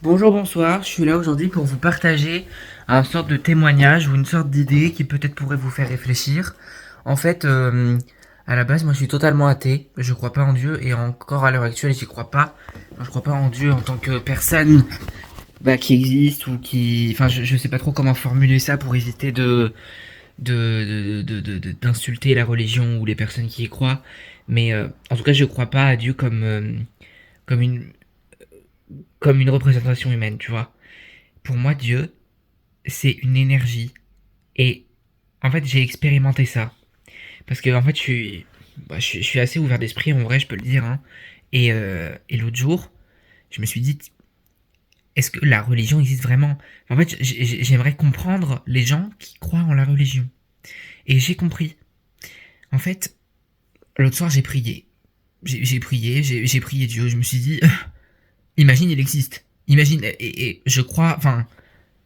Bonjour, bonsoir, je suis là aujourd'hui pour vous partager un sorte de témoignage ou une sorte d'idée qui peut-être pourrait vous faire réfléchir. En fait, à la base, moi je suis totalement athée, je crois pas en Dieu et encore à l'heure actuelle j'y crois pas. Enfin, je crois pas en Dieu en tant que personne qui existe ou qui... Enfin, je sais pas trop comment formuler ça pour éviter d'insulter la religion ou les personnes qui y croient. Mais en tout cas, je crois pas à Dieu comme une, comme une représentation humaine, tu vois. Pour moi, Dieu, c'est une énergie. Et en fait, j'ai expérimenté ça. Parce que en fait, je suis assez ouvert d'esprit, en vrai, je peux le dire. Hein. Et l'autre jour, je me suis dit, est-ce que la religion existe vraiment? En fait, j'aimerais comprendre les gens qui croient en la religion. Et j'ai compris. En fait, l'autre soir, j'ai prié. J'ai prié Dieu. Je me suis dit, imagine, il existe. Imagine, et je crois, enfin,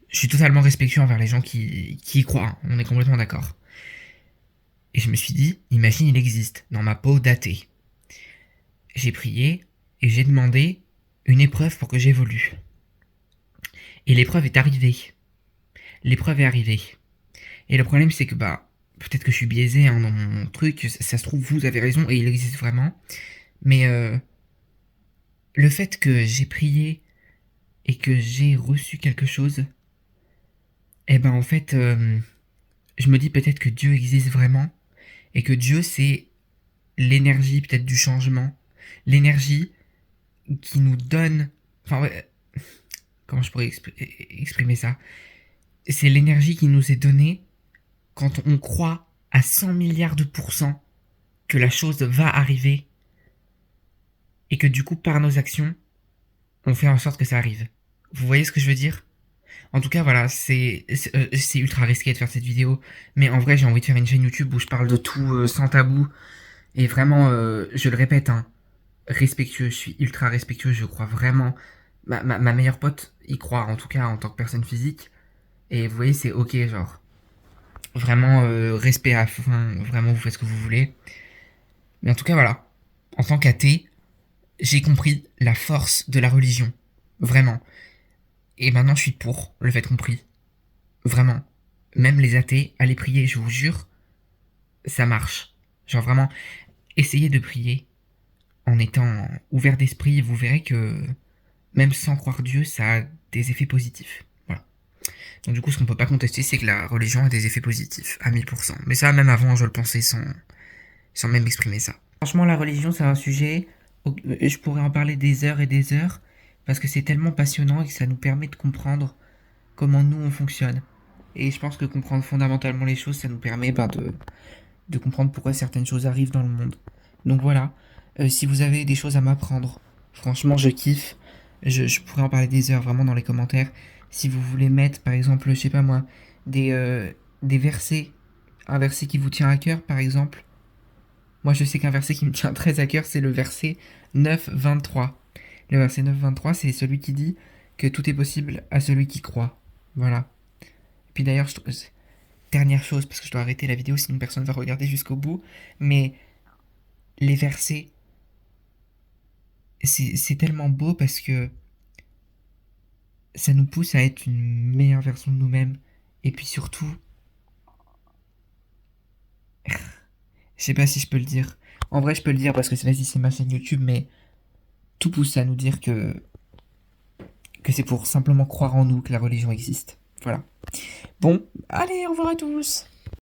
je suis totalement respectueux envers les gens qui y croient. Hein. On est complètement d'accord. Et je me suis dit, imagine, il existe, dans ma peau d'athée. J'ai prié et j'ai demandé une épreuve pour que j'évolue. Et l'épreuve est arrivée. L'épreuve est arrivée. Et le problème, c'est que, peut-être que je suis biaisé hein, dans mon truc, ça se trouve, vous avez raison et il existe vraiment. Mais le fait que j'ai prié et que j'ai reçu quelque chose, eh ben en fait, je me dis peut-être que Dieu existe vraiment et que Dieu, c'est l'énergie peut-être du changement. L'énergie qui nous donne... Enfin, ouais, comment je pourrais exprimer ça? C'est l'énergie qui nous est donnée quand on croit à 100 milliards de pourcents que la chose va arriver et que du coup, par nos actions, on fait en sorte que ça arrive. Vous voyez ce que je veux dire? En tout cas, voilà, c'est ultra risqué de faire cette vidéo, mais en vrai, j'ai envie de faire une chaîne YouTube où je parle de tout sans tabou. Et vraiment, je le répète, hein, respectueux, je suis ultra respectueux, je crois vraiment. Ma meilleure pote y croit, en tout cas en tant que personne physique. Et vous voyez, c'est ok, genre. Vraiment, respect à fond, vraiment, vous faites ce que vous voulez. Mais en tout cas, voilà. En tant qu'athée, j'ai compris la force de la religion. Vraiment. Et maintenant, je suis pour le fait compris. Vraiment. Même les athées, allez prier, je vous jure, ça marche. Genre vraiment, essayez de prier en étant ouvert d'esprit, vous verrez que même sans croire Dieu, ça a des effets positifs. Voilà. Donc du coup, ce qu'on peut pas contester, c'est que la religion a des effets positifs, à 1000%. Mais ça, même avant, je le pensais sans même exprimer ça. Franchement, la religion, c'est un sujet, je pourrais en parler des heures et des heures, parce que c'est tellement passionnant et que ça nous permet de comprendre comment nous, on fonctionne. Et je pense que comprendre fondamentalement les choses, ça nous permet de comprendre pourquoi certaines choses arrivent dans le monde. Donc voilà, si vous avez des choses à m'apprendre, franchement, je kiffe. Je pourrais en parler des heures vraiment dans les commentaires. Si vous voulez mettre, par exemple, je sais pas moi, des versets, un verset qui vous tient à cœur, par exemple. Moi, je sais qu'un verset qui me tient très à cœur, c'est le verset 9-23. Le verset 9-23, c'est celui qui dit que tout est possible à celui qui croit. Voilà. Et puis d'ailleurs, dernière chose, parce que je dois arrêter la vidéo sinon personne va regarder jusqu'au bout, mais les versets, c'est tellement beau parce que ça nous pousse à être une meilleure version de nous-mêmes. Et puis surtout, je sais pas si je peux le dire. En vrai, je peux le dire parce que c'est ma chaîne YouTube, mais tout pousse à nous dire que c'est pour simplement croire en nous que la religion existe. Voilà. Bon, allez, au revoir à tous.